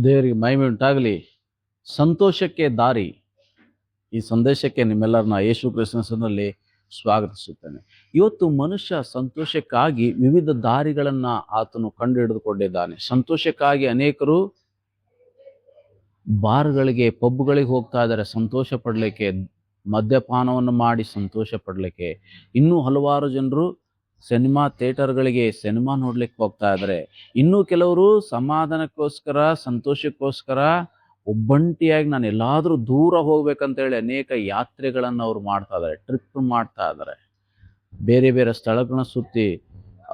ದೇವರಿಗೆ ಮಹಿಮೆ ಉಂಟಾಗಲಿ. ಸಂತೋಷಕ್ಕೆ ದಾರಿ, ಈ ಸಂದೇಶಕ್ಕೆ ನಿಮ್ಮೆಲ್ಲರನ್ನ ಯೇಸು ಕ್ರಿಸ್ತನಲ್ಲಿ ಸ್ವಾಗತಿಸುತ್ತೇನೆ. ಇವತ್ತು ಮನುಷ್ಯ ಸಂತೋಷಕ್ಕಾಗಿ ವಿವಿಧ ದಾರಿಗಳನ್ನ ಆತನು ಕಂಡು ಹಿಡಿದುಕೊಂಡಿದ್ದಾನೆ. ಸಂತೋಷಕ್ಕಾಗಿ ಅನೇಕರು ಬಾರ್ಗಳಿಗೆ, ಪಬ್ಗಳಿಗೆ ಹೋಗ್ತಾ ಇದ್ದಾರೆ ಸಂತೋಷ ಪಡಲಿಕ್ಕೆ, ಮದ್ಯಪಾನವನ್ನು ಮಾಡಿ ಸಂತೋಷ ಪಡಲಿಕ್ಕೆ. ಇನ್ನೂ ಹಲವಾರು ಜನರು ಸಿನಿಮಾ ಥಿಯೇಟರ್ಗಳಿಗೆ ಸಿನಿಮಾ ನೋಡ್ಲಿಕ್ಕೆ ಹೋಗ್ತಾ ಇದ್ದಾರೆ. ಇನ್ನೂ ಕೆಲವರು ಸಮಾಧಾನಕ್ಕೋಸ್ಕರ, ಸಂತೋಷಕ್ಕೋಸ್ಕರ ಒಬ್ಬಂಟಿಯಾಗಿ ನಾನು ಎಲ್ಲಾದ್ರೂ ದೂರ ಹೋಗ್ಬೇಕಂತೇಳಿ ಅನೇಕ ಯಾತ್ರೆಗಳನ್ನು ಅವ್ರು ಮಾಡ್ತಾ ಇದ್ದಾರೆ, ಟ್ರಿಪ್ ಮಾಡ್ತಾ ಇದ್ದಾರೆ. ಬೇರೆ ಬೇರೆ ಸ್ಥಳಗಳನ್ನ ಸುತ್ತಿ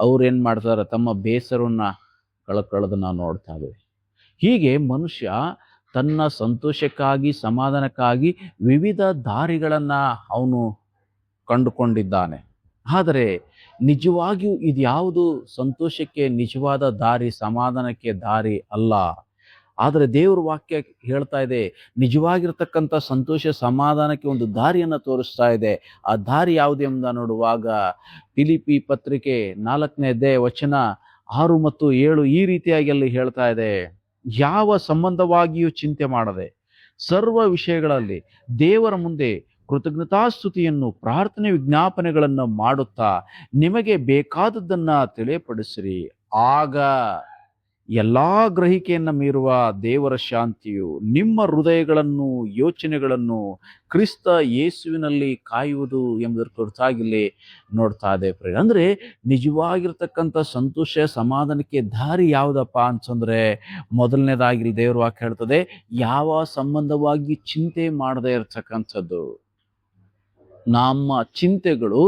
ಅವ್ರು ಏನು ಮಾಡ್ತಾರೆ, ತಮ್ಮ ಬೇಸರವನ್ನ ಕಳ್ಕೊಳ್ಳೋದನ್ನ ನಾವು ನೋಡ್ತಾ ಇದ್ದೀವಿ. ಹೀಗೆ ಮನುಷ್ಯ ತನ್ನ ಸಂತೋಷಕ್ಕಾಗಿ, ಸಮಾಧಾನಕ್ಕಾಗಿ ವಿವಿಧ ದಾರಿಗಳನ್ನು ಅವನು ಕಂಡುಕೊಂಡಿದ್ದಾನೆ. ಆದರೆ ನಿಜವಾಗಿಯೂ ಇದ್ಯಾವುದು ಸಂತೋಷಕ್ಕೆ ನಿಜವಾದ ದಾರಿ, ಸಮಾಧಾನಕ್ಕೆ ದಾರಿ ಅಲ್ಲ. ಆದರೆ ದೇವ್ರ ವಾಕ್ಯ ಹೇಳ್ತಾ ಇದೆ, ನಿಜವಾಗಿರ್ತಕ್ಕಂಥ ಸಂತೋಷ ಸಮಾಧಾನಕ್ಕೆ ಒಂದು ದಾರಿಯನ್ನು ತೋರಿಸ್ತಾ ಇದೆ. ಆ ದಾರಿ ಯಾವುದು ಎಂಬುದನ್ನು ನೋಡುವಾಗ ಫಿಲಿಪ್ಪಿ ಪತ್ರಿಕೆ 4ನೇ ಅಧ್ಯಾಯ ವಚನ 6 ಮತ್ತು 7 ಈ ರೀತಿಯಾಗಿ ಅಲ್ಲಿ ಹೇಳ್ತಾ ಇದೆ, ಯಾವ ಸಂಬಂಧವಾಗಿಯೂ ಚಿಂತೆ ಮಾಡದೆ ಸರ್ವ ವಿಷಯಗಳಲ್ಲಿ ದೇವರ ಮುಂದೆ ಕೃತಜ್ಞತಾಸ್ತುತಿಯನ್ನು, ಪ್ರಾರ್ಥನೆ, ವಿಜ್ಞಾಪನೆಗಳನ್ನು ಮಾಡುತ್ತಾ ನಿಮಗೆ ಬೇಕಾದದ್ದನ್ನ ತಿಳಿಯಪಡಿಸಿರಿ. ಆಗ ಎಲ್ಲಾ ಗ್ರಹಿಕೆಯನ್ನು ಮೀರುವ ದೇವರ ಶಾಂತಿಯು ನಿಮ್ಮ ಹೃದಯಗಳನ್ನು, ಯೋಚನೆಗಳನ್ನು ಕ್ರಿಸ್ತ ಯೇಸುವಿನಲ್ಲಿ ಕಾಯುವುದು ಎಂಬುದರ ಕುರಿತಾಗಿಲ್ಲಿ ನೋಡ್ತಾ ಇದೆ. ಅಂದ್ರೆ ನಿಜವಾಗಿರ್ತಕ್ಕಂಥ ಸಂತೋಷ, ಸಮಾಧಾನಕ್ಕೆ ದಾರಿ ಯಾವುದಪ್ಪ ಅಂತಂದ್ರೆ, ಮೊದಲನೇದಾಗಿ ದೇವರ ವಾಕ್ಯ ಹೇಳ್ತದೆ, ಯಾವ ಸಂಬಂಧವಾಗಿ ಚಿಂತೆ ಮಾಡದೇ ಇರತಕ್ಕಂಥದ್ದು. ನಮ್ಮ ಚಿಂತೆಗಳು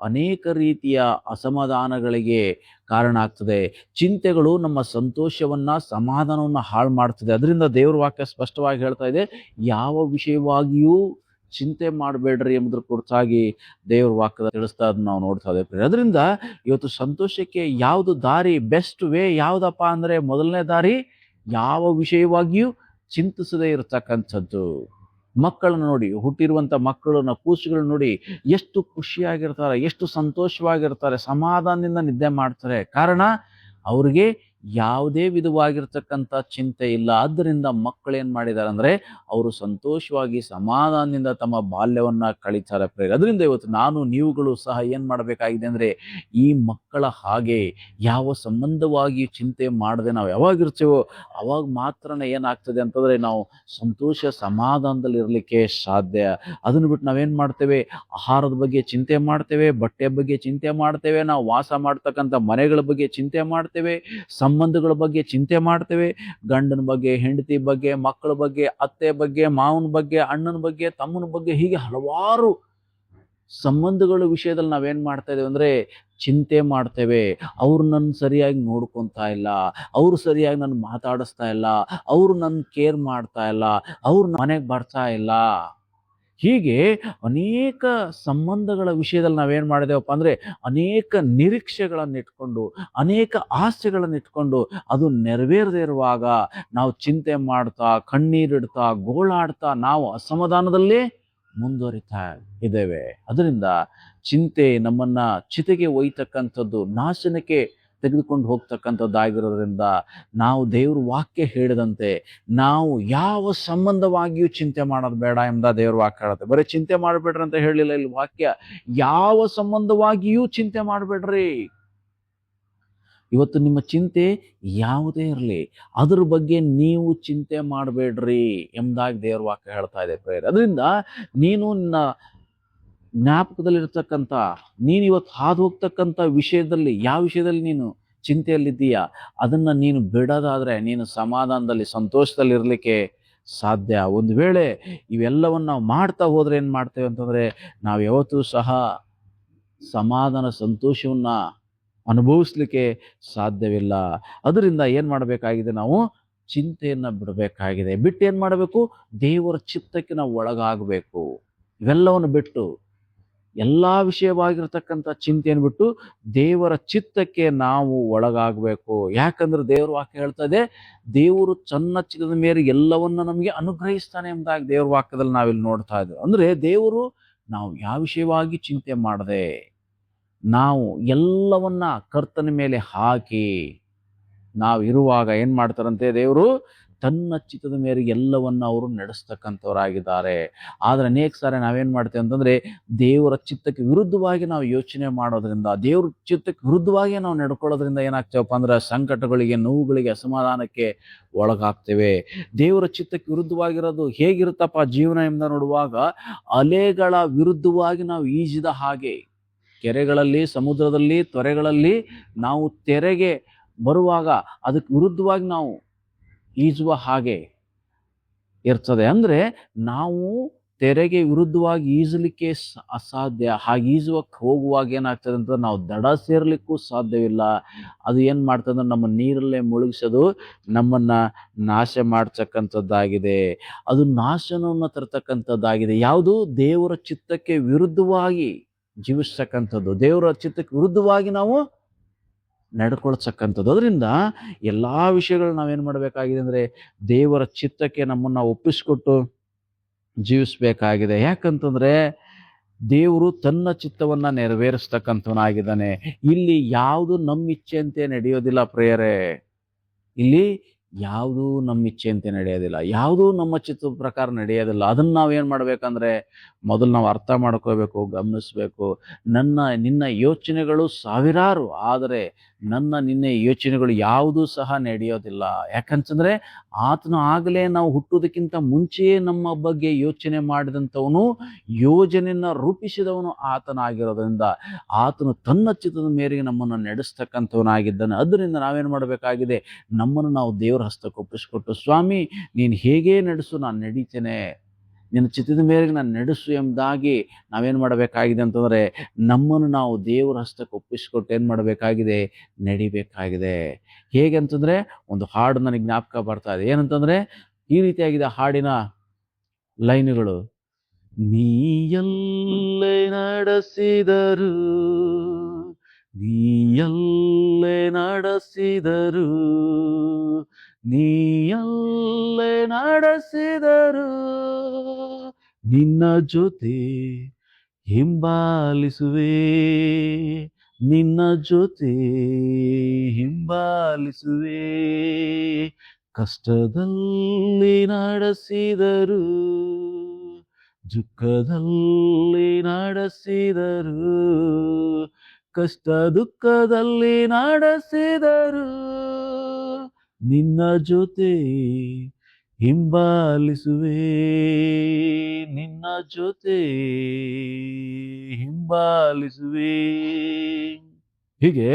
ಅನೇಕ ರೀತಿಯ ಅಸಮಾಧಾನಗಳಿಗೆ ಕಾರಣ ಆಗ್ತದೆ. ಚಿಂತೆಗಳು ನಮ್ಮ ಸಂತೋಷವನ್ನ, ಸಮಾಧಾನವನ್ನ ಹಾಳು ಮಾಡ್ತದೆ. ಅದರಿಂದ ದೇವ್ರ ವಾಕ್ಯ ಸ್ಪಷ್ಟವಾಗಿ ಹೇಳ್ತಾ ಇದೆ, ಯಾವ ವಿಷಯವಾಗಿಯೂ ಚಿಂತೆ ಮಾಡಬೇಡ್ರಿ ಎಂಬುದ್ರ ಕುರಿತಾಗಿ ದೇವ್ರ ವಾಕ್ಯದ ತಿಳಿಸ್ತಾ ಅದನ್ನ ನಾವು ನೋಡ್ತಾ ಇದ್ದೇವೆ. ಅದರಿಂದ ಇವತ್ತು ಸಂತೋಷಕ್ಕೆ ಯಾವುದು ದಾರಿ, ಬೆಸ್ಟ್ ವೇ ಯಾವುದಪ್ಪ ಅಂದ್ರೆ, ಮೊದಲನೇ ದಾರಿ ಯಾವ ವಿಷಯವಾಗಿಯೂ ಚಿಂತಿಸದೇ ಇರತಕ್ಕಂಥದ್ದು. ಮಕ್ಕಳನ್ನ ನೋಡಿ, ಹುಟ್ಟಿರುವಂಥ ಮಕ್ಕಳನ್ನ, ಕೂಸುಗಳನ್ನ ನೋಡಿ ಎಷ್ಟು ಖುಷಿಯಾಗಿರ್ತಾರೆ, ಎಷ್ಟು ಸಂತೋಷವಾಗಿರ್ತಾರೆ, ಸಮಾಧಾನದಿಂದ ನಿದ್ದೆ ಮಾಡ್ತಾರೆ. ಕಾರಣ ಅವ್ರಿಗೆ ಯಾವುದೇ ವಿಧವಾಗಿರ್ತಕ್ಕಂಥ ಚಿಂತೆ ಇಲ್ಲ. ಆದ್ದರಿಂದ ಮಕ್ಕಳೇನು ಮಾಡಿದ್ದಾರೆ ಅಂದರೆ, ಅವರು ಸಂತೋಷವಾಗಿ ಸಮಾಧಾನದಿಂದ ತಮ್ಮ ಬಾಲ್ಯವನ್ನ ಕಳೀತಾರೆ. ಅದರಿಂದ ಇವತ್ತು ನಾನು ನೀವುಗಳು ಸಹ ಏನು ಮಾಡಬೇಕಾಗಿದೆ ಅಂದರೆ, ಈ ಮಕ್ಕಳ ಹಾಗೆ ಯಾವ ಸಂಬಂಧವಾಗಿ ಚಿಂತೆ ಮಾಡದೆ ನಾವು ಯಾವಾಗಿರ್ತೀವೋ ಅವಾಗ ಮಾತ್ರ ಏನಾಗ್ತದೆ ಅಂತಂದರೆ, ನಾವು ಸಂತೋಷ ಸಮಾಧಾನದಲ್ಲಿ ಇರಲಿಕ್ಕೆ ಸಾಧ್ಯ. ಅದನ್ನು ಬಿಟ್ಟು ನಾವೇನು ಮಾಡ್ತೇವೆ, ಆಹಾರದ ಬಗ್ಗೆ ಚಿಂತೆ ಮಾಡ್ತೇವೆ, ಬಟ್ಟೆ ಬಗ್ಗೆ ಚಿಂತೆ ಮಾಡ್ತೇವೆ, ನಾವು ವಾಸ ಮಾಡ್ತಕ್ಕಂಥ ಮನೆಗಳ ಬಗ್ಗೆ ಚಿಂತೆ ಮಾಡ್ತೇವೆ, ಸಂಬಂಧಗಳ ಬಗ್ಗೆ ಚಿಂತೆ ಮಾಡ್ತೇವೆ, ಗಂಡನ ಬಗ್ಗೆ, ಹೆಂಡತಿ ಬಗ್ಗೆ, ಮಕ್ಕಳ ಬಗ್ಗೆ, ಅತ್ತೆ ಬಗ್ಗೆ, ಮಾವನ ಬಗ್ಗೆ, ಅಣ್ಣನ ಬಗ್ಗೆ, ತಮ್ಮನ ಬಗ್ಗೆ, ಹೀಗೆ ಹಲವಾರು ಸಂಬಂಧಗಳ ವಿಷಯದಲ್ಲಿ ನಾವೇನ್ ಮಾಡ್ತಾ ಇದ್ದೇವೆ ಅಂದ್ರೆ ಚಿಂತೆ ಮಾಡ್ತೇವೆ. ಅವ್ರು ನನ್ನ ಸರಿಯಾಗಿ ನೋಡ್ಕೊಂತಾ ಇಲ್ಲ, ಅವ್ರು ಸರಿಯಾಗಿ ನನ್ನ ಮಾತಾಡಿಸ್ತಾ ಇಲ್ಲ, ಅವ್ರು ನನ್ನ ಕೇರ್ ಮಾಡ್ತಾ ಇಲ್ಲ, ಅವ್ರು ಮನೆಗೆ ಬರ್ತಾ ಇಲ್ಲ. ಹೀಗೆ ಅನೇಕ ಸಂಬಂಧಗಳ ವಿಷಯದಲ್ಲಿ ನಾವೇನು ಮಾಡಿದೇವಪ್ಪ ಅಂದರೆ, ಅನೇಕ ನಿರೀಕ್ಷೆಗಳನ್ನು ಇಟ್ಕೊಂಡು, ಅನೇಕ ಆಸೆಗಳನ್ನು ಇಟ್ಕೊಂಡು ಅದು ನೆರವೇರದೇ ಇರುವಾಗ ನಾವು ಚಿಂತೆ ಮಾಡ್ತಾ, ಕಣ್ಣೀರಿಡ್ತಾ, ಗೋಳಾಡ್ತಾ ನಾವು ಅಸಮಾಧಾನದಲ್ಲೇ ಮುಂದುವರಿತಾ ಇದ್ದೇವೆ. ಅದರಿಂದ ಚಿಂತೆ ನಮ್ಮನ್ನ ಚಿತೆಗೆ ಒಯ್ತಕ್ಕಂಥದ್ದು, ನಾಶನಕ್ಕೆ ತೆಗೆದುಕೊಂಡು ಹೋಗ್ತಕ್ಕಂಥದ್ದಾಗಿರೋದ್ರಿಂದ ನಾವು ದೇವ್ರ ವಾಕ್ಯ ಹೇಳಿದಂತೆ ನಾವು ಯಾವ ಸಂಬಂಧವಾಗಿಯೂ ಚಿಂತೆ ಮಾಡೋದು ಬೇಡ ಎಂಬ ದೇವ್ರ ವಾಕ್ಯ ಹೇಳುತ್ತೆ. ಬರೀ ಚಿಂತೆ ಮಾಡಬೇಡ್ರಿ ಅಂತ ಹೇಳಿಲ್ಲ ಇಲ್ಲಿ ವಾಕ್ಯ, ಯಾವ ಸಂಬಂಧವಾಗಿಯೂ ಚಿಂತೆ ಮಾಡಬೇಡ್ರಿ. ಇವತ್ತು ನಿಮ್ಮ ಚಿಂತೆ ಯಾವುದೇ ಇರಲಿ, ಅದ್ರ ಬಗ್ಗೆ ನೀವು ಚಿಂತೆ ಮಾಡಬೇಡ್ರಿ ಎಂಬುದಾಗಿ ದೇವ್ರ ವಾಕ್ಯ ಹೇಳ್ತಾ ಇದೆ ಪ್ರೇಯರ್. ಅದರಿಂದ ನೀನು ನಿನ್ನ ಜ್ಞಾಪಕದಲ್ಲಿರ್ತಕ್ಕಂಥ, ನೀನು ಇವತ್ತು ಹಾದು ಹೋಗ್ತಕ್ಕಂಥ ವಿಷಯದಲ್ಲಿ, ಯಾವ ವಿಷಯದಲ್ಲಿ ನೀನು ಚಿಂತೆಯಲ್ಲಿದ್ದೀಯಾ ಅದನ್ನ ನೀನು ಬಿಡೋದಾದ್ರೆ ನೀನು ಸಮಾಧಾನದಲ್ಲಿ, ಸಂತೋಷದಲ್ಲಿ ಇರಲಿಕ್ಕೆ ಸಾಧ್ಯ. ಒಂದು ವೇಳೆ ಇವೆಲ್ಲವನ್ನು ನಾವು ಮಾಡ್ತಾ ಹೋದ್ರೆ ಏನು ಮಾಡ್ತೇವೆ ಅಂತಂದ್ರೆ, ನಾವು ಯಾವತ್ತೂ ಸಹ ಸಮಾಧಾನ, ಸಂತೋಷವನ್ನ ಅನುಭವಿಸ್ಲಿಕ್ಕೆ ಸಾಧ್ಯವಿಲ್ಲ. ಅದರಿಂದ ಏನು ಮಾಡಬೇಕಾಗಿದೆ, ನಾವು ಚಿಂತೆಯನ್ನು ಬಿಡಬೇಕಾಗಿದೆ. ಬಿಟ್ಟು ಏನು ಮಾಡಬೇಕು, ದೇವರ ಚಿತ್ತಕ್ಕೆ ನಾವು ಒಳಗಾಗಬೇಕು. ಇವೆಲ್ಲವನ್ನು ಬಿಟ್ಟು, ಎಲ್ಲ ವಿಷಯವಾಗಿರ್ತಕ್ಕಂಥ ಚಿಂತೆಯನ್ನು ಬಿಟ್ಟು ದೇವರ ಚಿತ್ತಕ್ಕೆ ನಾವು ಒಳಗಾಗಬೇಕು. ಯಾಕಂದ್ರೆ ದೇವ್ರ ವಾಕ್ಯ ಹೇಳ್ತಾ ಇದೆ, ದೇವರು ತನ್ನ ಚಿತ್ತದ ಮೇರೆಗೆ ಎಲ್ಲವನ್ನ ನಮಗೆ ಅನುಗ್ರಹಿಸ್ತಾನೆ ಎಂಬುದಾಗಿ ದೇವ್ರ ವಾಕ್ಯದಲ್ಲಿ ನಾವಿಲ್ಲಿ ನೋಡ್ತಾ ಇದ್ದೇವೆ. ಅಂದ್ರೆ ದೇವರು ನಾವು ಯಾವ ವಿಷಯವಾಗಿ ಚಿಂತೆ ಮಾಡದೆ ನಾವು ಎಲ್ಲವನ್ನ ಕರ್ತನ ಮೇಲೆ ಹಾಕಿ ನಾವು ಇರುವಾಗ ಏನ್ ಮಾಡ್ತಾರಂತೆ, ದೇವರು ತನ್ನ ಚಿತ್ತದ ಮೇರೆಗೆ ಎಲ್ಲವನ್ನ ಅವರು ನಡೆಸ್ತಕ್ಕಂಥವರಾಗಿದ್ದಾರೆ. ಆದರೆ ಅನೇಕ ಸಾರಿ ನಾವೇನ್ ಮಾಡ್ತೇವೆ ಅಂತಂದ್ರೆ ದೇವರ ಚಿತ್ತಕ್ಕೆ ವಿರುದ್ಧವಾಗಿ ನಾವು ಯೋಚನೆ ಮಾಡೋದ್ರಿಂದ, ದೇವ್ರ ಚಿತ್ತಕ್ಕೆ ವಿರುದ್ಧವಾಗಿ ನಾವು ನಡ್ಕೊಳ್ಳೋದ್ರಿಂದ ಏನಾಗ್ತೇವಪ್ಪ ಅಂದ್ರೆ ಸಂಕಟಗಳಿಗೆ, ನೋವುಗಳಿಗೆ, ಅಸಮಾಧಾನಕ್ಕೆ ಒಳಗಾಗ್ತೇವೆ. ದೇವರ ಚಿತ್ತಕ್ಕೆ ವಿರುದ್ಧವಾಗಿರೋದು ಹೇಗಿರುತ್ತಪ್ಪ ಜೀವನ ಎಂಬ ನೋಡುವಾಗ, ಅಲೆಗಳ ವಿರುದ್ಧವಾಗಿ ನಾವು ಈಜಿದ ಹಾಗೆ, ಕೆರೆಗಳಲ್ಲಿ, ಸಮುದ್ರದಲ್ಲಿ, ತೊರೆಗಳಲ್ಲಿ ನಾವು ತೆರೆಗೆ ಬರುವಾಗ ಅದಕ್ಕೆ ವಿರುದ್ಧವಾಗಿ ನಾವು ಈಜುವ ಹಾಗೆ ಇರ್ತದೆ. ಅಂದ್ರೆ ನಾವು ತೆರೆಗೆ ವಿರುದ್ಧವಾಗಿ ಈಜಲಿಕ್ಕೆ ಅಸಾಧ್ಯ. ಹಾಗೆ ಈಜುವಕ್ಕೆ ಹೋಗುವಾಗ ಏನಾಗ್ತದೆ ಅಂತ ನಾವು ದಡ ಸೇರ್ಲಿಕ್ಕೂ ಸಾಧ್ಯವಿಲ್ಲ. ಅದು ಏನ್ ಮಾಡ್ತದೆ, ನಮ್ಮ ನೀರಲ್ಲೇ ಮುಳುಗಿಸೋದು, ನಮ್ಮನ್ನ ನಾಶ ಮಾಡ್ತಕ್ಕಂಥದ್ದಾಗಿದೆ. ಅದು ನಾಶನವನ್ನು ತರ್ತಕ್ಕಂಥದ್ದಾಗಿದೆ. ಯಾವುದು? ದೇವರ ಚಿತ್ತಕ್ಕೆ ವಿರುದ್ಧವಾಗಿ ಜೀವಿಸ್ತಕ್ಕಂಥದ್ದು, ದೇವರ ಚಿತ್ತಕ್ಕೆ ವಿರುದ್ಧವಾಗಿ ನಾವು ನಡ್ಕೊಳ್ತಕ್ಕಂಥದ್ದು. ಅದರಿಂದ ಎಲ್ಲಾ ವಿಷಯಗಳು ನಾವೇನ್ ಮಾಡಬೇಕಾಗಿದೆ ಅಂದ್ರೆ ದೇವರ ಚಿತ್ತಕ್ಕೆ ನಮ್ಮನ್ನ ಒಪ್ಪಿಸ್ಕೊಟ್ಟು ಜೀವಿಸ್ಬೇಕಾಗಿದೆ. ಯಾಕಂತಂದ್ರೆ ದೇವರು ತನ್ನ ಚಿತ್ತವನ್ನ ನೆರವೇರಿಸ್ತಕ್ಕಂಥವನಾಗಿದ್ದಾನೆ. ಇಲ್ಲಿ ಯಾವುದು ನಮ್ಮ ಇಚ್ಛೆಯಂತೆ ನಡೆಯೋದಿಲ್ಲ ಪ್ರಿಯರೇ. ಇಲ್ಲಿ ಯಾವುದೂ ನಮ್ಮ ಇಚ್ಛೆಯಂತೆ ನಡೆಯೋದಿಲ್ಲ, ಯಾವುದೂ ನಮ್ಮ ಚಿತ್ತದ ಪ್ರಕಾರ ನಡೆಯೋದಿಲ್ಲ. ಅದನ್ನ ನಾವೇನ್ ಮಾಡ್ಬೇಕಂದ್ರೆ ಮೊದಲು ನಾವು ಅರ್ಥ ಮಾಡ್ಕೋಬೇಕು, ಗಮನಿಸ್ಬೇಕು. ನಿನ್ನ ಯೋಚನೆಗಳು ಸಾವಿರಾರು, ಆದರೆ ನಿನ್ನ ಯೋಚನೆಗಳು ಯಾವುದೂ ಸಹ ನಡೆಯೋದಿಲ್ಲ. ಯಾಕಂತಂದ್ರೆ ಆತನು ಆಗಲೇ ನಾವು ಹುಟ್ಟುವುದಕ್ಕಿಂತ ಮುಂಚೆಯೇ ನಮ್ಮ ಬಗ್ಗೆ ಯೋಚನೆ ಮಾಡಿದಂಥವನು, ಯೋಜನೆಯನ್ನ ರೂಪಿಸಿದವನು ಆತನಾಗಿರೋದ್ರಿಂದ ಆತನು ತನ್ನ ಚಿತ್ತದ ಮೇರೆಗೆ ನಮ್ಮನ್ನು ನಡೆಸ್ತಕ್ಕಂಥವನಾಗಿದ್ದಾನೆ. ಅದರಿಂದ ನಾವೇನ್ ಮಾಡಬೇಕಾಗಿದೆ, ನಮ್ಮನ್ನು ನಾವು ದೇವರ ಹಸ್ತಕ್ಕೆ ಒಪ್ಪಿಸ್ಕೊಟ್ಟು, ಸ್ವಾಮಿ ನೀನು ಹೇಗೇ ನಡೆಸು, ನಾನು ನಡೀತೇನೆ, ನಿನ್ನ ಚಿತ್ತದ ಮೇರೆಗೆ ನಾನು ನಡೆಸು ಎಂಬುದಾಗಿ ನಾವೇನ್ ಮಾಡಬೇಕಾಗಿದೆ ಅಂತಂದ್ರೆ ನಮ್ಮನ್ನು ನಾವು ದೇವರ ಹಸ್ತಕ್ಕೆ ಒಪ್ಪಿಸ್ಕೊಟ್ಟು ಏನ್ ಮಾಡಬೇಕಾಗಿದೆ, ನಡಿಬೇಕಾಗಿದೆ. ಹೇಗೆ ಅಂತಂದ್ರೆ ಒಂದು ಹಾಡು ನನಗೆ ಜ್ಞಾಪಕ ಬರ್ತಾ ಇದೆ. ಏನಂತಂದ್ರೆ ಈ ರೀತಿಯಾಗಿದೆ ಹಾಡಿನ ಲೈನ್ಗಳು. ನೀಯಲ್ಲೇ ನಡೆಸಿದರು, ನೀಯಲ್ಲೇ ನಡೆಸಿದರು, ನೀಯಲ್ಲೇ ನಡೆಸಿದರು, ನಿನ್ನ ಜೊತೆ ಹಿಂಬಾಲಿಸುವೆ, ನಿನ್ನ ಜೊತೆ ಹಿಂಬಾಲಿಸುವೆ, ಕಷ್ಟದಲ್ಲಿ ನಡೆಸಿದರು, ದುಃಖದಲ್ಲಿ ನಡೆಸಿದರು, ಕಷ್ಟ ದುಃಖದಲ್ಲಿ ನಡೆಸಿದರು, ನಿನ್ನ ಜೊತೆ ಹಿಂಬಾಲಿಸುವೆ, ನಿನ್ನ ಜೊತೆ ಹಿಂಬಾಲಿಸುವೆ. ಹೀಗೆ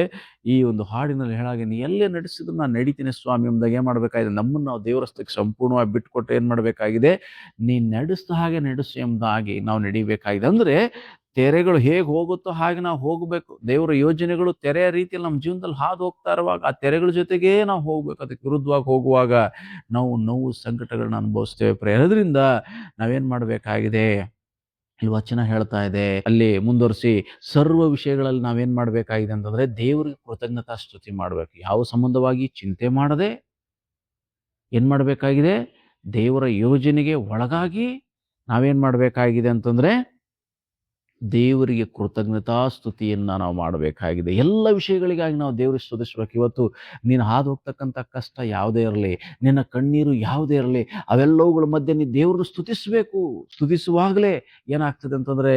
ಈ ಒಂದು ಹಾಡಿನಲ್ಲಿ ಹೇಳಾಗೆ, ನೀ ಎಲ್ಲೇ ನಡೆಸಿದ್ರು ನಾನು ನಡೀತೀನಿ ಸ್ವಾಮಿ ಎಂಬುದಾಗಿ ಏನ್ ಮಾಡ್ಬೇಕಾಗಿದೆ, ನಮ್ಮನ್ನು ನಾವು ದೇವರಸ್ತಕ್ಕೆ ಸಂಪೂರ್ಣವಾಗಿ ಬಿಟ್ಕೊಟ್ಟು ಏನ್ ಮಾಡ್ಬೇಕಾಗಿದೆ, ನೀ ನಡೆಸಿದ ಹಾಗೆ ನಡೆಸು ಎಂಬುದಾಗಿ ನಾವು ನಡಿಬೇಕಾಗಿದೆ. ಅಂದ್ರೆ ತೆರೆಗಳು ಹೇಗೆ ಹೋಗುತ್ತೋ ಹಾಗೆ ನಾವು ಹೋಗ್ಬೇಕು. ದೇವರ ಯೋಜನೆಗಳು ತೆರೆಯ ರೀತಿಯಲ್ಲಿ ನಮ್ಮ ಜೀವನದಲ್ಲಿ ಹಾದು ಹೋಗ್ತಾ ಇರುವಾಗ ಆ ತೆರೆಗಳ ಜೊತೆಗೇ ನಾವು ಹೋಗ್ಬೇಕು. ಅದಕ್ಕೆ ವಿರುದ್ಧವಾಗಿ ಹೋಗುವಾಗ ನಾವು ನೋವು ಸಂಕಟಗಳನ್ನ ಅನುಭವಿಸ್ತೇವೆ ಪ್ರಿಯರೇ. ಅದರಿಂದ ನಾವೇನ್ ಮಾಡ್ಬೇಕಾಗಿದೆ, ಇಲ್ಲಿ ವಚನ ಹೇಳ್ತಾ ಇದೆ, ಅಲ್ಲಿ ಮುಂದುವರಿಸಿ ಸರ್ವ ವಿಷಯಗಳಲ್ಲಿ ನಾವೇನ್ ಮಾಡ್ಬೇಕಾಗಿದೆ ಅಂತಂದ್ರೆ ದೇವರಿಗೆ ಕೃತಜ್ಞತಾ ಸ್ತುತಿ ಮಾಡ್ಬೇಕು. ಯಾವ ಸಂಬಂಧವಾಗಿ ಚಿಂತೆ ಮಾಡದೆ ಏನ್ ಮಾಡ್ಬೇಕಾಗಿದೆ, ದೇವರ ಯೋಜನೆಗೆ ಒಳಗಾಗಿ ನಾವೇನ್ ಮಾಡ್ಬೇಕಾಗಿದೆ ಅಂತಂದ್ರೆ ದೇವರಿಗೆ ಕೃತಜ್ಞತಾ ಸ್ತುತಿಯನ್ನ ನಾವು ಮಾಡಬೇಕಾಗಿದೆ. ಎಲ್ಲ ವಿಷಯಗಳಿಗಾಗಿ ನಾವು ದೇವರಿಗೆ ಸ್ತುತಿಸ್ಬೇಕು. ಇವತ್ತು ನೀನು ಹಾದು ಹೋಗ್ತಕ್ಕಂಥ ಕಷ್ಟ ಯಾವುದೇ ಇರಲಿ, ನಿನ್ನ ಕಣ್ಣೀರು ಯಾವುದೇ ಇರಲಿ, ಅವೆಲ್ಲವುಗಳ ಮಧ್ಯೆ ನೀನು ದೇವ್ರನ್ನ ಸ್ತುತಿಸ್ಬೇಕು. ಸ್ತುತಿಸುವಾಗಲೇ ಏನಾಗ್ತದೆ ಅಂತಂದ್ರೆ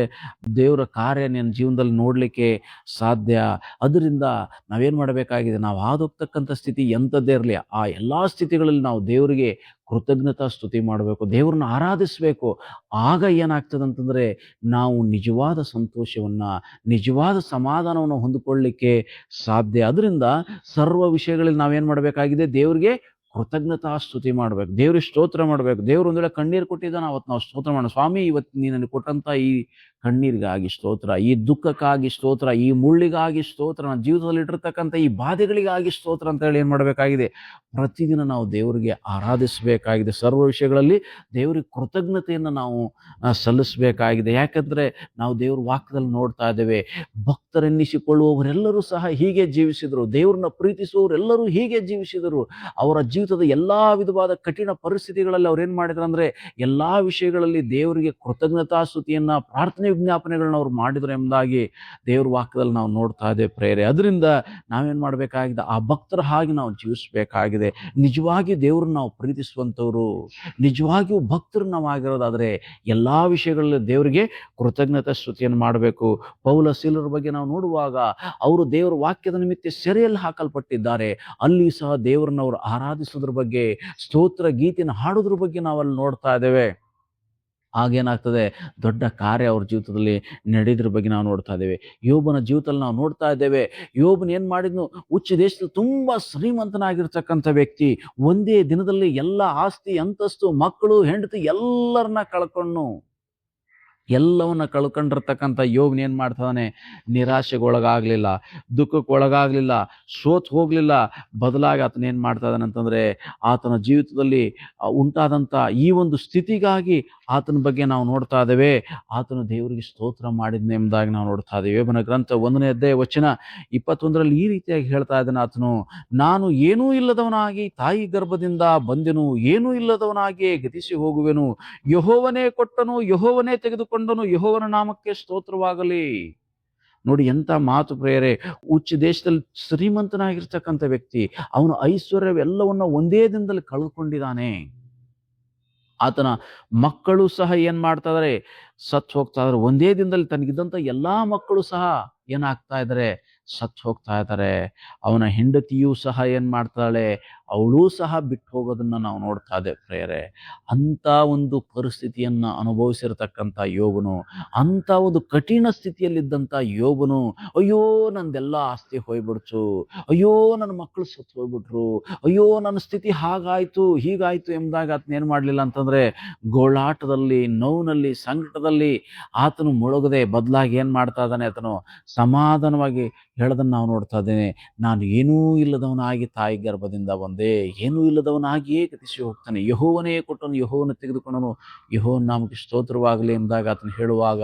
ದೇವರ ಕಾರ್ಯ ನಿನ್ನ ಜೀವನದಲ್ಲಿ ನೋಡ್ಲಿಕ್ಕೆ ಸಾಧ್ಯ. ಅದರಿಂದ ನಾವೇನ್ ಮಾಡಬೇಕಾಗಿದೆ, ನಾವು ಹಾದು ಹೋಗ್ತಕ್ಕಂಥ ಸ್ಥಿತಿ ಎಂಥದ್ದೇ ಇರಲಿ, ಆ ಎಲ್ಲಾ ಸ್ಥಿತಿಗಳಲ್ಲಿ ನಾವು ದೇವರಿಗೆ ಕೃತಜ್ಞತಾ ಸ್ತುತಿ ಮಾಡಬೇಕು, ದೇವರನ್ನ ಆರಾಧಿಸ್ಬೇಕು. ಆಗ ಏನಾಗ್ತದೆ ಅಂತಂದ್ರೆ ನಾವು ನಿಜವಾದ ಸಂತೋಷವನ್ನ, ನಿಜವಾದ ಸಮಾಧಾನವನ್ನು ಹೊಂದಿಕೊಳ್ಳಲಿಕ್ಕೆ ಸಾಧ್ಯ. ಅದರಿಂದ ಸರ್ವ ವಿಷಯಗಳಲ್ಲಿ ನಾವೇನ್ ಮಾಡಬೇಕಾಗಿದೆ, ದೇವರಿಗೆ ಕೃತಜ್ಞತಾ ಸ್ತುತಿ ಮಾಡ್ಬೇಕು, ದೇವ್ರಿಗೆ ಸ್ತೋತ್ರ ಮಾಡ್ಬೇಕು. ದೇವ್ರು ಒಂದ್ ವೇಳೆ ಕಣ್ಣೀರು ಕೊಟ್ಟಿದ್ದಾನೆ, ಅವತ್ತು ನಾವು ಸ್ತೋತ್ರ ಮಾಡೋಣ. ಸ್ವಾಮಿ ಇವತ್ತು ನೀನು ನನಗೆ ಕೊಟ್ಟಂತ ಈ ಕಣ್ಣೀರಿಗಾಗಿ ಸ್ತೋತ್ರ, ಈ ದುಃಖಕ್ಕಾಗಿ ಸ್ತೋತ್ರ, ಈ ಮುಳ್ಳಿಗಾಗಿ ಸ್ತೋತ್ರ, ನನ್ನ ಜೀವಿತದಲ್ಲಿ ಇಟ್ಟಿರ್ತಕ್ಕಂಥ ಈ ಬಾಧೆಗಳಿಗಾಗಿ ಸ್ತೋತ್ರ ಅಂತ ಹೇಳಿ ಏನ್ ಮಾಡಬೇಕಾಗಿದೆ, ಪ್ರತಿದಿನ ನಾವು ದೇವರಿಗೆ ಆರಾಧಿಸಬೇಕಾಗಿದೆ. ಸರ್ವ ವಿಷಯಗಳಲ್ಲಿ ದೇವರಿಗೆ ಕೃತಜ್ಞತೆಯನ್ನು ನಾವು ಸಲ್ಲಿಸಬೇಕಾಗಿದೆ. ಯಾಕಂದ್ರೆ ನಾವು ದೇವ್ರ ವಾಕ್ಯದಲ್ಲಿ ನೋಡ್ತಾ ಇದ್ದೇವೆ, ಭಕ್ತರೆನ್ನಿಸಿಕೊಳ್ಳುವವರೆಲ್ಲರೂ ಸಹ ಹೀಗೆ ಜೀವಿಸಿದರು, ದೇವ್ರನ್ನ ಪ್ರೀತಿಸುವವರೆಲ್ಲರೂ ಹೀಗೆ ಜೀವಿಸಿದರು. ಅವರ ಜೀವಿತದ ಎಲ್ಲಾ ವಿಧವಾದ ಕಠಿಣ ಪರಿಸ್ಥಿತಿಗಳಲ್ಲಿ ಅವ್ರು ಏನ್ ಮಾಡಿದ್ರು ಅಂದ್ರೆ ಎಲ್ಲಾ ವಿಷಯಗಳಲ್ಲಿ ದೇವರಿಗೆ ಕೃತಜ್ಞತಾ ಸ್ತುತಿಯನ್ನ, ಪ್ರಾರ್ಥನೆ ವಿಜ್ಞಾಪನೆಗಳನ್ನ ಅವ್ರು ಮಾಡಿದ್ರು ಎಂಬುದಾಗಿ ದೇವ್ರ ವಾಕ್ಯದಲ್ಲಿ ನಾವು ನೋಡ್ತಾ ಇದ್ದೇವೆ ಪ್ರೇರೆ. ಅದರಿಂದ ನಾವೇನು ಮಾಡಬೇಕಾಗಿದೆ, ಆ ಭಕ್ತರ ಹಾಗೆ ನಾವು ಜೀವಿಸಬೇಕಾಗಿದೆ. ನಿಜವಾಗಿ ದೇವ್ರನ್ನ ನಾವು ಪ್ರೀತಿಸುವಂಥವ್ರು, ನಿಜವಾಗಿಯೂ ಭಕ್ತರು ನಾವು ಆಗಿರೋದಾದರೆ ಎಲ್ಲ ವಿಷಯಗಳಲ್ಲಿ ದೇವರಿಗೆ ಕೃತಜ್ಞತಾ ಸ್ತುತಿಯನ್ನು ಮಾಡಬೇಕು. ಪೌಲ ಸೀಲರ ಬಗ್ಗೆ ನಾವು ನೋಡುವಾಗ ಅವರು ದೇವರ ವಾಕ್ಯದ ನಿಮಿತ್ತ ಸೆರೆಯಲ್ಲಿ ಹಾಕಲ್ಪಟ್ಟಿದ್ದಾರೆ. ಅಲ್ಲಿ ಸಹ ದೇವರನ್ನ ಅವರು ಆರಾಧಿಸೋದ್ರ ಬಗ್ಗೆ, ಸ್ತೋತ್ರ ಗೀತೆಯನ್ನು ಹಾಡೋದ್ರ ಬಗ್ಗೆ ನಾವಲ್ಲಿ ನೋಡ್ತಾ ಇದ್ದೇವೆ. ಆಗೇನಾಗ್ತದೆ, ದೊಡ್ಡ ಕಾರ್ಯ ಅವ್ರ ಜೀವಿತದಲ್ಲಿ ನಡೆಯೋದ್ರ ಬಗ್ಗೆ ನಾವು ನೋಡ್ತಾ ಇದ್ದೇವೆ. ಯೋಬನ ಜೀವಿತದಲ್ಲಿ ನಾವು ನೋಡ್ತಾ ಇದ್ದೇವೆ. ಯೋಬನ ಏನ್ ಮಾಡಿದ್ನು, ಉಚ್ಚ ದೇಶದಲ್ಲಿ ತುಂಬಾ ಶ್ರೀಮಂತನಾಗಿರ್ತಕ್ಕಂಥ ವ್ಯಕ್ತಿ, ಒಂದೇ ದಿನದಲ್ಲಿ ಎಲ್ಲ ಆಸ್ತಿ ಅಂತಸ್ತು ಮಕ್ಕಳು ಹೆಂಡತಿ ಎಲ್ಲರನ್ನ ಎಲ್ಲವನ್ನ ಕಳ್ಕೊಂಡಿರ್ತಕ್ಕಂಥ ಯೋಬನ್ ಏನ್ ಮಾಡ್ತಾನೆ, ನಿರಾಶೆಗೊಳಗಾಗ್ಲಿಲ್ಲ, ದುಃಖಕ್ಕೊಳಗಾಗ್ಲಿಲ್ಲ, ಸೋತ್ ಹೋಗ್ಲಿಲ್ಲ. ಬದಲಾಗಿ ಆತನ ಏನ್ ಮಾಡ್ತಾ ಇದ್ದಾನೆ ಅಂತಂದ್ರೆ, ಆತನ ಜೀವಿತದಲ್ಲಿ ಉಂಟಾದಂತ ಈ ಒಂದು ಸ್ಥಿತಿಗಾಗಿ ಆತನ ಬಗ್ಗೆ ನಾವು ನೋಡ್ತಾ ಇದ್ದೇವೆ, ಆತನು ದೇವರಿಗೆ ಸ್ತೋತ್ರ ಮಾಡಿದ್ನೆ ಎಂಬುದಾಗಿ ನಾವು ನೋಡ್ತಾ ಇದ್ದೇವೆ. ಯೋಬನ ಗ್ರಂಥ 1ನೇ ಅಧ್ಯಾಯ ವಚನ 21 ಈ ರೀತಿಯಾಗಿ ಹೇಳ್ತಾ ಇದ್ದಾನೆ ಆತನು, ನಾನು ಏನೂ ಇಲ್ಲದವನಾಗಿ ತಾಯಿ ಗರ್ಭದಿಂದ ಬಂದೆನು, ಏನೂ ಇಲ್ಲದವನಾಗಿ ಗತಿಸಿ ಹೋಗುವೆನು. ಯೆಹೋವನೇ ಕೊಟ್ಟನು, ಯೆಹೋವನೇ ತೆಗೆದುಕೊಂಡನು, ಯೆಹೋವನ ನಾಮಕ್ಕೆ ಸ್ತೋತ್ರವಾಗಲಿ. ನೋಡಿ ಎಂತ ಮಾತು ಪ್ರೇರೆ. ಉಚ್ಚ ದೇಶದಲ್ಲಿ ಶ್ರೀಮಂತನಾಗಿರ್ತಕ್ಕಂಥ ವ್ಯಕ್ತಿ, ಅವನು ಐಶ್ವರ್ಯವೆಲ್ಲವನ್ನ ಒಂದೇ ದಿನದಲ್ಲಿ ಕಳೆದುಕೊಂಡಿದ್ದಾನೆ. ಆತನ ಮಕ್ಕಳು ಸಹ ಏನ್ ಮಾಡ್ತಾ ಇದಾರೆ, ಸತ್ತು ಹೋಗ್ತಾ ಇದಾರೆ. ಒಂದೇ ದಿನದಲ್ಲಿ ತನಗಿದ್ದಂಥ ಎಲ್ಲಾ ಮಕ್ಕಳು ಸಹ ಏನಾಗ್ತಾ ಇದ್ದಾರೆ, ಸತ್ತು ಹೋಗ್ತಾ ಇದ್ದಾರೆ. ಅವನ ಹೆಂಡತಿಯೂ ಸಹ ಏನ್ ಮಾಡ್ತಾಳೆ, ಅವಳೂ ಸಹ ಬಿಟ್ಟು ಹೋಗೋದನ್ನ ನಾವು ನೋಡ್ತಾ ಇದ್ದೇವೆ ಪ್ರೇರೆ. ಅಂತ ಒಂದು ಪರಿಸ್ಥಿತಿಯನ್ನ ಅನುಭವಿಸಿರ್ತಕ್ಕಂಥ ಯೋಬನು, ಅಂತ ಒಂದು ಕಠಿಣ ಸ್ಥಿತಿಯಲ್ಲಿದ್ದಂಥ ಯೋಬನು, ಅಯ್ಯೋ ನಂದೆಲ್ಲ ಆಸ್ತಿ ಹೋಗ್ಬಿಡ್ತು, ಅಯ್ಯೋ ನನ್ನ ಮಕ್ಕಳು ಸತ್ತು ಹೋಗ್ಬಿಟ್ರು, ಅಯ್ಯೋ ನನ್ನ ಸ್ಥಿತಿ ಹಾಗಾಯ್ತು ಹೀಗಾಯ್ತು ಎಂಬುದಾಗ ಆತನ ಏನ್ ಮಾಡ್ಲಿಲ್ಲ ಅಂತಂದ್ರೆ, ಗೋಳಾಟದಲ್ಲಿ, ನೋವಿನಲ್ಲಿ, ಸಂಕಟದಲ್ಲಿ ಆತನು ಮುಳುಗದೆ ಬದಲಾಗಿ ಏನ್ ಮಾಡ್ತಾ ಇದ್ದಾನೆ, ಆತನು ಸಮಾಧಾನವಾಗಿ ಹೇಳೋದನ್ನ ನಾವು ನೋಡ್ತಾ ಇದ್ದೇನೆ. ನಾನು ಏನೂ ಇಲ್ಲದವನಾಗಿ ತಾಯಿ ಗರ್ಭದಿಂದ ಬಂದೆ, ಏನೂ ಇಲ್ಲದವನಾಗಿಯೇ ಗತಿಸಿ ಹೋಗ್ತಾನೆ. ಯೆಹೋವನೇ ಕೊಟ್ಟನು, ಯೆಹೋವನ ತೆಗೆದುಕೊಂಡನು, ಯೆಹೋವನ ನಾಮಕ್ಕೆ ಸ್ತೋತ್ರವಾಗಲಿ ಎಂದಾಗ ಆತನು ಹೇಳುವಾಗ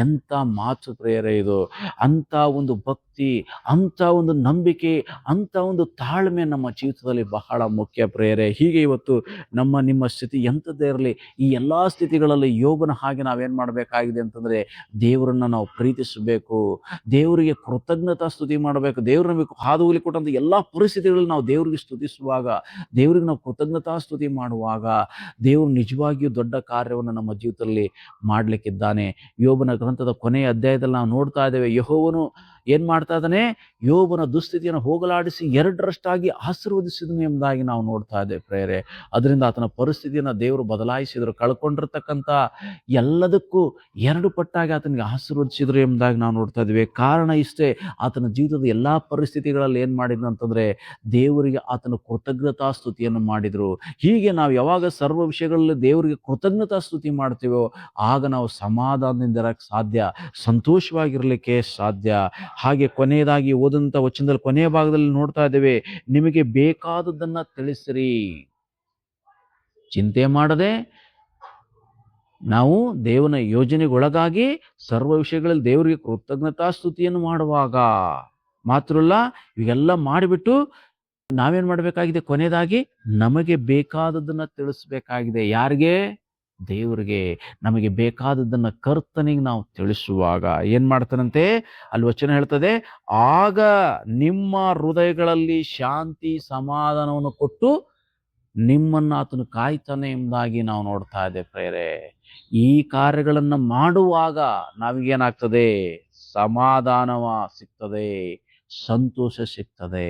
ಎಂಥ ಮಾತು ಪ್ರೇರೆ ಇದು. ಅಂತ ಒಂದು ಭಕ್ತಿ, ಅಂತ ಒಂದು ನಂಬಿಕೆ, ಅಂತ ಒಂದು ತಾಳ್ಮೆ ನಮ್ಮ ಜೀವಿತದಲ್ಲಿ ಬಹಳ ಮುಖ್ಯ ಪ್ರೇರೆ. ಹೀಗೆ ಇವತ್ತು ನಿಮ್ಮ ಸ್ಥಿತಿ ಎಂಥದ್ದೇ ಇರಲಿ, ಈ ಎಲ್ಲಾ ಸ್ಥಿತಿಗಳಲ್ಲಿ ಯೋಬನ ಹಾಗೆ ನಾವೇನ್ ಮಾಡಬೇಕಾಗಿದೆ ಅಂತಂದ್ರೆ, ದೇವರನ್ನ ನಾವು ಪ್ರೀತಿಸಬೇಕು, ದೇವರಿಗೆ ಕೃತಜ್ಞತಾ ಸ್ತುತಿ ಮಾಡಬೇಕು. ದೇವ್ರ ನಮಗೆ ಹಾದು ಹೋಗ್ಲಿ ಕೊಟ್ಟಂತ ಎಲ್ಲಾ ಪರಿಸ್ಥಿತಿಗಳಲ್ಲಿ ನಾವು ದೇವರಿಗೆ ಸ್ತುತಿಸುವಾಗ, ದೇವರಿಗೆ ನಾವು ಕೃತಜ್ಞತಾ ಸ್ತುತಿ ಮಾಡುವಾಗ, ದೇವರು ನಿಜವಾಗಿಯೂ ದೊಡ್ಡ ಕಾರ್ಯವನ್ನು ನಮ್ಮ ಜೀವಿತದಲ್ಲಿ ಮಾಡ್ಲಿಕ್ಕಿದ್ದಾನೆ. ಯೋಬನ ಗ್ರಂಥದ ಕೊನೆಯ ಅಧ್ಯಾಯದಲ್ಲಿ ನಾವು ನೋಡ್ತಾ ಇದ್ದೇವೆ, ಯೆಹೋವನು ಏನ್ ಮಾಡ್ತಾ ಇದ್ದಾನೆ, ಯೋಬನ ದುಸ್ಥಿತಿಯನ್ನು ಹೋಗಲಾಡಿಸಿ 2ರಷ್ಟಾಗಿ ಆಶೀರ್ವದಿಸಿದನು ಎಂಬುದಾಗಿ ನಾವು ನೋಡ್ತಾ ಇದ್ದೇವೆ ಪ್ರೇರೆ. ಅದರಿಂದ ಆತನ ಪರಿಸ್ಥಿತಿಯನ್ನ ದೇವರು ಬದಲಾಯಿಸಿದ್ರು, ಕಳ್ಕೊಂಡಿರ್ತಕ್ಕಂಥ ಎಲ್ಲದಕ್ಕೂ 2 ಪಟ್ಟಾಗಿ ಆತನಿಗೆ ಆಶೀರ್ವದಿಸಿದ್ರು ಎಂಬುದಾಗಿ ನಾವು ನೋಡ್ತಾ ಇದ್ವಿ. ಕಾರಣ ಇಷ್ಟೇ, ಆತನ ಜೀವಿತದ ಎಲ್ಲಾ ಪರಿಸ್ಥಿತಿಗಳಲ್ಲಿ ಏನ್ ಮಾಡಿದ್ರು ಅಂತಂದ್ರೆ, ದೇವರಿಗೆ ಆತನ ಕೃತಜ್ಞತಾ ಸ್ತುತಿಯನ್ನು ಮಾಡಿದ್ರು. ಹೀಗೆ ನಾವು ಯಾವಾಗ ಸರ್ವ ವಿಷಯಗಳಲ್ಲಿ ದೇವರಿಗೆ ಕೃತಜ್ಞತಾ ಸ್ತುತಿ ಮಾಡ್ತೀವೋ, ಆಗ ನಾವು ಸಮಾಧಾನದಿಂದ ಇರಕ್ಕೆ ಸಾಧ್ಯ, ಸಂತೋಷವಾಗಿರ್ಲಿಕ್ಕೆ ಸಾಧ್ಯ. ಹಾಗೆ ಕೊನೆಯದಾಗಿ ಓದಂತ ವಚನದಲ್ಲಿ ಕೊನೆಯ ಭಾಗದಲ್ಲಿ ನೋಡ್ತಾ ಇದ್ದೇವೆ, ನಿಮಗೆ ಬೇಕಾದದ್ದನ್ನ ತಿಳಿಸಿರಿ. ಚಿಂತೆ ಮಾಡದೆ ನಾವು ದೇವನ ಯೋಜನೆಗೊಳಗಾಗಿ ಸರ್ವ ವಿಷಯಗಳಲ್ಲಿ ದೇವರಿಗೆ ಕೃತಜ್ಞತಾ ಸ್ತುತಿಯನ್ನು ಮಾಡುವಾಗ ಮಾತ್ರಲ್ಲ, ಇವೆಲ್ಲ ಮಾಡಿಬಿಟ್ಟು ನಾವೇನ್ ಮಾಡ್ಬೇಕಾಗಿದೆ, ಕೊನೆಯದಾಗಿ ನಮಗೆ ಬೇಕಾದದ್ದನ್ನ ತಿಳಿಸ್ಬೇಕಾಗಿದೆ. ಯಾರಿಗೆ? ದೇವರಿಗೆ. ನಮಗೆ ಬೇಕಾದದ್ದನ್ನ ಕರ್ತನಿಗೆ ನಾವು ತಿಳಿಸುವಾಗ ಏನ್ ಮಾಡ್ತಾನಂತೆ, ಅಲ್ಲಿ ವಚನ ಹೇಳ್ತದೆ, ಆಗ ನಿಮ್ಮ ಹೃದಯಗಳಲ್ಲಿ ಶಾಂತಿ ಸಮಾಧಾನವನ್ನು ಕೊಟ್ಟು ನಿಮ್ಮನ್ನ ಆತನು ಕಾಯ್ತಾನೆ ಎಂಬುದಾಗಿ ನಾವು ನೋಡ್ತಾ ಇದ್ದೇವೆ ಪ್ರೇರೆ. ಈ ಕಾರ್ಯಗಳನ್ನ ಮಾಡುವಾಗ ನಾವಿಗೇನಾಗ್ತದೆ, ಸಮಾಧಾನವ ಸಿಗ್ತದೆ, ಸಂತೋಷ ಸಿಗ್ತದೆ.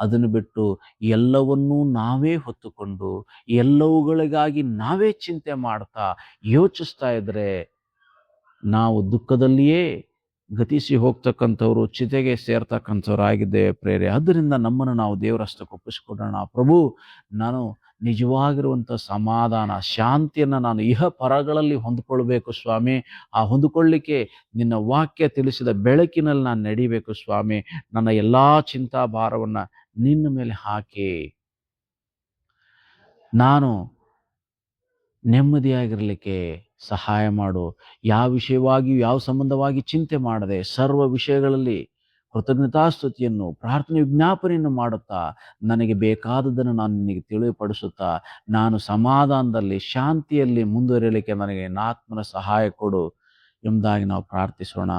ಅದನ್ನು ಬಿಟ್ಟು ಎಲ್ಲವನ್ನೂ ನಾವೇ ಹೊತ್ತುಕೊಂಡು ಎಲ್ಲವುಗಳಿಗಾಗಿ ನಾವೇ ಚಿಂತೆ ಮಾಡ್ತಾ ಯೋಚಿಸ್ತಾ ಇದ್ರೆ ನಾವು ದುಃಖದಲ್ಲಿಯೇ ಗತಿಸಿ ಹೋಗ್ತಕ್ಕಂಥವ್ರು, ಚಿತೆಗೆ ಸೇರ್ತಕ್ಕಂಥವ್ರು ಆಗಿದ್ದೇವೆ ಪ್ರೇರೆ. ಆದ್ದರಿಂದ ನಮ್ಮನ್ನು ನಾವು ದೇವರಷ್ಟಕ್ಕೆ ಒಪ್ಪಿಸಿಕೊಡೋಣ. ಪ್ರಭು, ನಾನು ನಿಜವಾಗಿರುವಂಥ ಸಮಾಧಾನ, ಶಾಂತಿಯನ್ನು ನಾನು ಇಹ ಪರಗಳಲ್ಲಿ ಹೊಂದ್ಕೊಳ್ಬೇಕು ಸ್ವಾಮಿ. ಆ ಹೊಂದ್ಕೊಳ್ಳಿಕ್ಕೆ ನಿನ್ನ ವಾಕ್ಯ ತಿಳಿಸಿದ ಬೆಳಕಿನಲ್ಲಿ ನಾನು ನಡಿಬೇಕು ಸ್ವಾಮಿ. ನನ್ನ ಎಲ್ಲಾ ಚಿಂತಾಭಾರವನ್ನ ನಿನ್ನ ಮೇಲೆ ಹಾಕಿ ನಾನು ನೆಮ್ಮದಿಯಾಗಿರ್ಲಿಕ್ಕೆ ಸಹಾಯ ಮಾಡು. ಯಾವ ವಿಷಯವಾಗಿಯೂ ಯಾವ ಸಂಬಂಧವಾಗಿ ಚಿಂತೆ ಮಾಡದೆ ಸರ್ವ ವಿಷಯಗಳಲ್ಲಿ ಕೃತಜ್ಞತಾಸ್ತುತಿಯನ್ನು, ಪ್ರಾರ್ಥನೆ, ವಿಜ್ಞಾಪನೆಯನ್ನು ಮಾಡುತ್ತಾ ನನಗೆ ಬೇಕಾದದ್ದನ್ನು ನಾನು ನಿನಗೆ ತಿಳಿಪಡಿಸುತ್ತಾ ನಾನು ಸಮಾಧಾನದಲ್ಲಿ ಶಾಂತಿಯಲ್ಲಿ ಮುಂದುವರಿಯಲಿಕ್ಕೆ ನನಗೆ ಆತ್ಮನ ಸಹಾಯ ಕೊಡು. ಎಂಬುದಾಗಿ ನಾವು ಪ್ರಾರ್ಥಿಸೋಣ.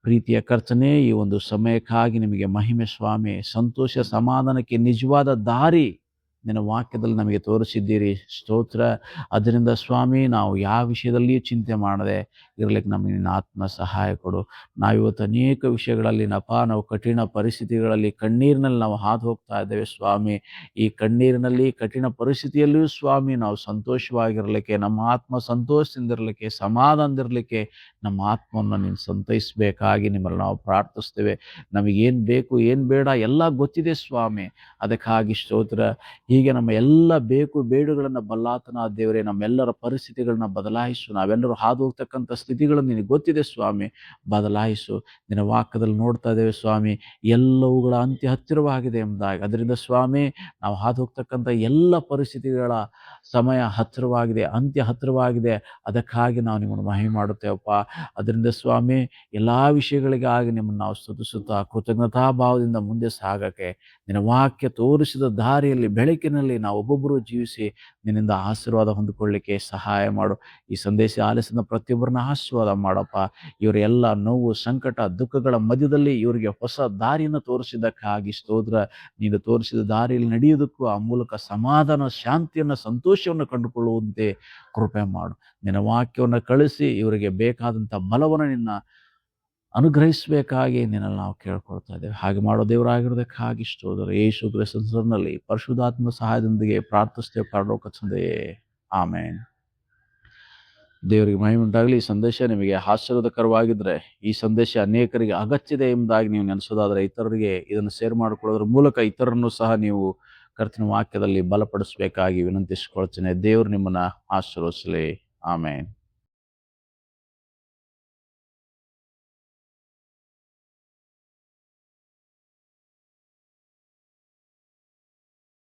ಪ್ರೀತಿಯ ಕರ್ತನೇ, ಈ ಒಂದು ಸಮಯಕ್ಕಾಗಿ ನಿಮಗೆ ಮಹಿಮೆ ಸ್ವಾಮಿ. ಸಂತೋಷ ಸಮಾಧಾನಕ್ಕೆ ನಿಜವಾದ ದಾರಿ ನಿನ್ನ ವಾಕ್ಯದಲ್ಲಿ ನಮಗೆ ತೋರಿಸಿದ್ದೀರಿ, ಸ್ತೋತ್ರ. ಅದರಿಂದ ಸ್ವಾಮಿ, ನಾವು ಯಾವ ವಿಷಯದಲ್ಲಿಯೂ ಚಿಂತೆ ಮಾಡದೆ ಇರಲಿಕ್ಕೆ ನಮಗೆ ನಿನ್ನ ಆತ್ಮ ಸಹಾಯ ಕೊಡು. ನಾವಿವತ್ತು ಅನೇಕ ವಿಷಯಗಳಲ್ಲಿ ನಾವು ಕಠಿಣ ಪರಿಸ್ಥಿತಿಗಳಲ್ಲಿ ಕಣ್ಣೀರಿನಲ್ಲಿ ನಾವು ಹಾದು ಹೋಗ್ತಾ ಇದ್ದೇವೆ ಸ್ವಾಮಿ. ಈ ಕಣ್ಣೀರಿನಲ್ಲಿ ಕಠಿಣ ಪರಿಸ್ಥಿತಿಯಲ್ಲಿಯೂ ಸ್ವಾಮಿ ನಾವು ಸಂತೋಷವಾಗಿರಲಿಕ್ಕೆ, ನಮ್ಮ ಆತ್ಮ ಸಂತೋಷದಿಂದಿರಲಿಕ್ಕೆ, ಸಮಾಧಾನದಿರಲಿಕ್ಕೆ ನಮ್ಮ ಆತ್ಮವನ್ನು ನೀನು ಸಂತೈಸಬೇಕಾಗಿ ನಿಮ್ಮಲ್ಲಿ ನಾವು ಪ್ರಾರ್ಥಿಸ್ತೇವೆ. ನಮಗೇನು ಬೇಕು ಏನು ಬೇಡ ಎಲ್ಲ ಗೊತ್ತಿದೆ ಸ್ವಾಮಿ. ಅದಕ್ಕಾಗಿ ಸ್ತೋತ್ರ. ಹೀಗೆ ನಮ್ಮ ಎಲ್ಲ ಬೇಕು ಬೇಡುಗಳನ್ನು ಬಲ್ಲಾತನ ದೇವರೇ, ನಮ್ಮೆಲ್ಲರ ಪರಿಸ್ಥಿತಿಗಳನ್ನ ಬದಲಾಯಿಸು. ನಾವೆಲ್ಲರೂ ಹಾದು ಹೋಗ್ತಕ್ಕಂಥ ಸ್ಥಿತಿಗಳನ್ನು ನಿನಗೆ ಗೊತ್ತಿದೆ ಸ್ವಾಮಿ, ಬದಲಾಯಿಸು. ನಿನ್ನ ವಾಕ್ಯದಲ್ಲಿ ನೋಡ್ತಾ ಇದ್ದೇವೆ ಸ್ವಾಮಿ, ಎಲ್ಲವುಗಳ ಅಂತ್ಯ ಹತ್ತಿರವಾಗಿದೆ ಎಂಬುದಾಗಿ. ಅದರಿಂದ ಸ್ವಾಮಿ, ನಾವು ಹಾದು ಹೋಗ್ತಕ್ಕಂಥ ಎಲ್ಲ ಪರಿಸ್ಥಿತಿಗಳ ಸಮಯ ಹತ್ತಿರವಾಗಿದೆ, ಅಂತ್ಯ ಹತ್ತಿರವಾಗಿದೆ. ಅದಕ್ಕಾಗಿ ನಾವು ನಿಮ್ಮನ್ನು ಮಹಿಮೆ ಮಾಡುತ್ತೇವಪ್ಪ. ಅದರಿಂದ ಸ್ವಾಮಿ, ಎಲ್ಲ ವಿಷಯಗಳಿಗಾಗಿ ನಿಮ್ಮನ್ನು ನಾವು ಸ್ತುತಿಸುತ್ತಾ ಕೃತಜ್ಞತಾ ಭಾವದಿಂದ ಮುಂದೆ ಸಾಗಕ್ಕೆ, ನಿನ್ನ ವಾಕ್ಯ ತೋರಿಸಿದ ದಾರಿಯಲ್ಲಿ ಬೆಳಕಿನಲ್ಲಿ ನಾವು ಒಬ್ಬೊಬ್ಬರು ಜೀವಿಸಿ ನಿನ್ನಿಂದ ಆಶೀರ್ವಾದ ಹೊಂದಿಕೊಳ್ಳಿಕ್ಕೆ ಸಹಾಯ ಮಾಡು. ಈ ಸಂದೇಶ ಆಲಿಸಿದ ಪ್ರತಿಯೊಬ್ಬರನ್ನ ಆಶೀರ್ವಾದ ಮಾಡಪ್ಪ. ಇವರ ಎಲ್ಲ ನೋವು, ಸಂಕಟ, ದುಃಖಗಳ ಮಧ್ಯದಲ್ಲಿ ಇವರಿಗೆ ಹೊಸ ದಾರಿಯನ್ನು ತೋರಿಸಿದ್ದಕ್ಕಾಗಿ ಸ್ತೋತ್ರ. ನೀನು ತೋರಿಸಿದ ದಾರಿಯಲ್ಲಿ ನಡೆಯುವುದಕ್ಕೂ ಆ ಮೂಲಕ ಸಮಾಧಾನ, ಶಾಂತಿಯನ್ನು, ಸಂತೋಷವನ್ನು ಕಂಡುಕೊಳ್ಳುವಂತೆ ಕೃಪೆ ಮಾಡು. ನಿನ್ನ ವಾಕ್ಯವನ್ನು ಕಳಿಸಿ ಇವರಿಗೆ ಬೇಕಾದಂಥ ಬಲವನ್ನು ನಿನ್ನ ಅನುಗ್ರಹಿಸಬೇಕಾಗಿ ನಿನ್ನಲ್ಲಿ ನಾವು ಕೇಳ್ಕೊಳ್ತಾ ಇದ್ದೇವೆ. ಹಾಗೆ ಮಾಡೋ ದೇವರಾಗಿರೋದಕ್ಕಾಗಿ ಸ್ತೋತ್ರ. ಯೇಸು ಕ್ರಿಸ್ತನ ಹೆಸರಿನಲ್ಲಿ ಪರಿಶುದ್ಧಾತ್ಮ ಸಹಾಯದೊಂದಿಗೆ ಪ್ರಾರ್ಥಿಸ್ತೇವೆ ಪರಲೋಕ ತಂದೆಯೇ, ಆಮೇನ್. ದೇವರಿಗೆ ಮಹಿಮೆ ಉಂಟಾಗಲಿ. ಈ ಸಂದೇಶ ನಿಮಗೆ ಆಶೀರ್ವಾದಕರವಾಗಿದ್ದರೆ, ಈ ಸಂದೇಶ ಅನೇಕರಿಗೆ ಅಗತ್ಯತೆ ಎಂಬುದಾಗಿ ನೀವು ನೆನೆಸೋದಾದರೆ, ಇತರರಿಗೆ ಇದನ್ನು ಶೇರ್ ಮಾಡಿಕೊಳ್ಳೋದ್ರ ಮೂಲಕ ಇತರರನ್ನು ಸಹ ನೀವು ಕರ್ತನ ವಾಕ್ಯದಲ್ಲಿ ಬಲಪಡಿಸಬೇಕಾಗಿ ವಿನಂತಿಸಿಕೊಳ್ತೇನೆ. ದೇವರು ನಿಮ್ಮನ್ನು ಆಶೀರ್ವದಿಸಲಿ. ಆಮೇನ್.